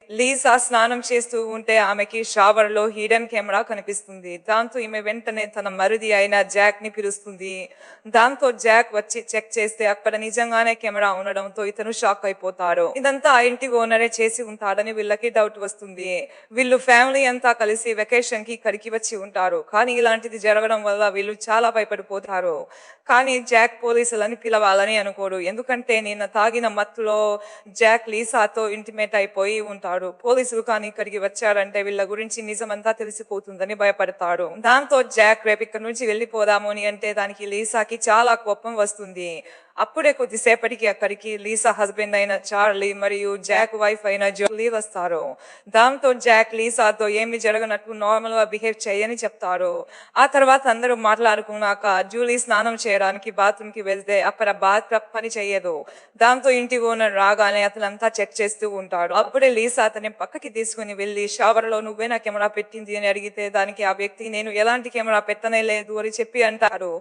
Lisa స్నానం చేస్తూ ఉంటే ఆమెకి షవర్లో హిడెన్ కెమెరా కనిపిస్తుంది. దాంతో ఈమె వెంటనే తన మరిది అయిన జాక్ ని పిలుస్తుంది. దాంతో జాక్ వచ్చి చెక్ చేస్తే అక్కడ నిజంగానే కెమెరా ఉండడంతో ఇతను షాక్ అయిపోతాడు. ఇదంతా ఆ ఇంటి ఓనరే చేసి ఉంటాడని వీళ్ళకి డౌట్ వస్తుంది. వీళ్ళు ఫ్యామిలీ అంతా కలిసి వెకేషన్ కి ఇక్కడికి వచ్చి ఉంటారు. కానీ ఇలాంటిది జరగడం వల్ల వీళ్ళు చాలా భయపడిపోతారు. కానీ జాక్ పోలీసులని పిలవాలని అనుకోడు. ఎందుకంటే నిన్న తాగిన మత్తులో జాక్ లీసాతో ఇంటిమేట్ అయిపోయి ఉంటాడు. పోలీసులు కానీ ఇక్కడికి వచ్చారంటే వీళ్ళ గురించి నిజమంతా తెలిసిపోతుందని భయపడతాడు. దాంతో జాక్ రేపు ఇక్కడ నుంచి వెళ్ళిపోదాము అని అంటే దానికి లీసాకి చాలా కోపం వస్తుంది. అప్పుడే కొద్దిసేపటికి అక్కడికి లీసా హస్బెండ్ అయిన చార్లీ మరియు జాక్ వైఫ్ అయిన జూలీ వస్తారు. దాంతో జాక్ లీసాతో ఏమి జరగనట్టు నార్మల్ గా బిహేవ్ చేయని చెప్తారు. ఆ తర్వాత అందరూ మాట్లాడుకున్నాక జూలీ స్నానం చేయడానికి బాత్రూమ్ కి వెళ్తే అక్కడ బాత్ టబ్ పని చెయ్యదు. దాంతో ఇంటి ఓనర్ రాగానే అతనంతా చెక్ చేస్తూ ఉంటాడు. అప్పుడే లీసా అతని పక్కకి తీసుకుని వెళ్లి షవర్ లో నువ్వే నా కెమెరా పెట్టింది అని అడిగితే దానికి ఆ వ్యక్తి నేను ఎలాంటి కెమెరా పెట్టనే లేదు అని చెప్పి అంటారు.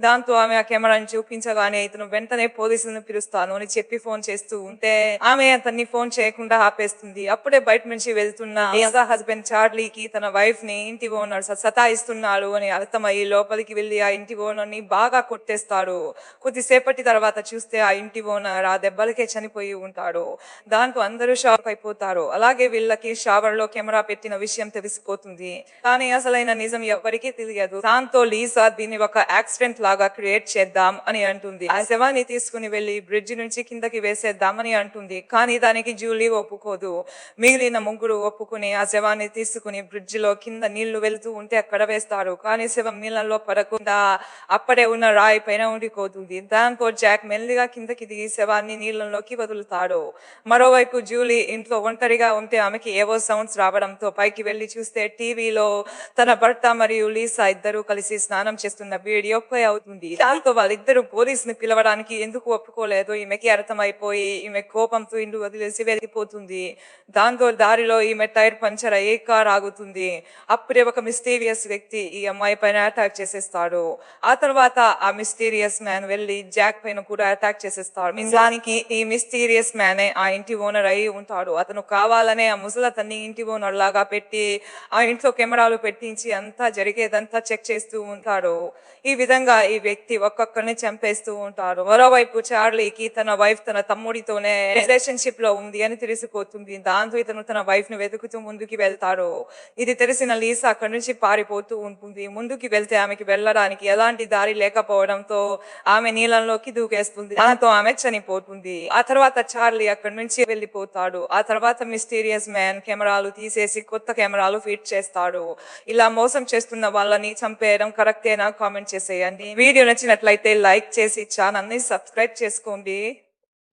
దాంతో ఆమె ఆ కెమెరాని చూపించగానే ఇతను వెంటనే పోలీసులను పిలుస్తాను అని చెప్పి ఫోన్ చేస్తూ ఉంటే ఆమె అతన్ని ఫోన్ చేయకుండా ఆపేస్తుంది. అప్పుడే బయట నుంచి వెళ్తున్న లీసా హస్బెండ్ చార్లీకి తన వైఫ్ ని ఇంటి ఓనర్ సతాయిస్తున్నాడు అని అర్థమయ్యి లోపలికి వెళ్లి ఆ ఇంటి ఓనర్ ని బాగా కొట్టేస్తాడు. కొద్దిసేపటి తర్వాత చూస్తే ఆ ఇంటి ఓనర్ ఆ దెబ్బలకే చనిపోయి ఉంటాడు. దాంతో అందరూ షాక్ అయిపోతారు. అలాగే వీళ్ళకి షవర్ లో కెమెరా పెట్టిన విషయం తెలిసిపోతుంది. కానీ అసలైన నిజం ఎవరికీ తెలియదు. దాంతో లీసా దీన్ని ఒక యాక్సిడెంట్ లాగా క్రియేట్ చేద్దాం అని అంటుంది. ఆ శవాన్ని తీసుకుని వెళ్లి బ్రిడ్జి నుంచి కిందకి వేసేద్దామని అంటుంది. కానీ దానికి జూలీ ఒప్పుకోదు. మిగిలిన ముగ్గురు ఒప్పుకుని ఆ శవాన్ని తీసుకుని బ్రిడ్జి లో కింద నీళ్లు వెళ్తూ ఉంటే అక్కడ వేస్తారు. కానీ శవం నీళ్ళలో పడకుండా అప్పుడే ఉన్న రాయి పైన ఉండిపోతుంది. దాంతో జాక్ మెల్లిగా కిందకి దిగి శవాన్ని నీళ్ళలోకి వదులుతాడు. మరోవైపు జూలీ ఇంట్లో ఒంటరిగా ఉంటే ఆమెకి ఏవో సౌండ్స్ రావడంతో పైకి వెళ్లి చూస్తే టీవీలో తన భర్త మరియు లీసా ఇద్దరు కలిసి స్నానం చేస్తున్న వీడియో ప్లే అవుతుంది. దాంతో వాళ్ళిద్దరు పోలీసుని పిలవడానికి ఎందుకు ఒప్పుకోలేదు ఈమెకి అర్థమైపోయి ఈమె కోపంతో ఇల్లు వదిలేసి వెళ్ళిపోతుంది. దాంతో దారిలో ఈమె టైర్ పంచర్ అయ్యి కార్ ఆగుతుంది. అప్పుడే ఒక మిస్టీరియస్ వ్యక్తి ఈ అమ్మాయి పైన అటాక్ చేసేస్తాడు. ఆ తర్వాత ఆ మిస్టీరియస్ మ్యాన్ వెళ్లి జాక్ పైన కూడా అటాక్ చేసేస్తాడు. నిజానికి ఈ మిస్టీరియస్ మ్యానే ఆ ఇంటి ఓనర్ అయి ఉంటాడు. అతను కావాలనే ఆ ముసలతన్ని ఇంటి ఓనర్ లాగా పెట్టి ఆ ఇంట్లో కెమెరాలు పెట్టించి అంతా జరిగేదంతా చెక్ చేస్తూ ఉంటాడు. ఈ విధంగా ఈ వ్యక్తి ఒక్కొక్కరిని చంపేస్తూ ఉంటాడు. మరోవైపు చార్లీకి తన వైఫ్ తన తమ్ముడితోనే రిలేషన్షిప్ లో ఉంది అని తెలిసిపోతుంది. దాంతో ఇతను తన వైఫ్ ని వెతుకుతూ ముందుకు వెళ్తాడు. ఇది తెలిసిన లీసా అక్కడి నుంచి పారిపోతూ ఉంటుంది. ముందుకు వెళ్తే ఆమెకి వెళ్ళడానికి ఎలాంటి దారి లేకపోవడంతో ఆమె నీళ్ళలోకి దూకేస్తుంది. దాంతో ఆమె చనిపోతుంది. ఆ తర్వాత చార్లీ అక్కడి నుంచి వెళ్ళిపోతాడు. ఆ తర్వాత మిస్టీరియస్ మ్యాన్ కెమెరాలు తీసేసి కొత్త కెమెరాలు ఫిట్ చేస్తాడు. ఇలా మోసం చేస్తున్న వాళ్ళని చంపేయడం కరెక్టేనా? కామెంట్ చేసేయండి. వీడియో నచ్చినట్లయితే లైక్ చేసి ఛానల్ ని సబ్స్క్రైబ్ చేసుకోండి.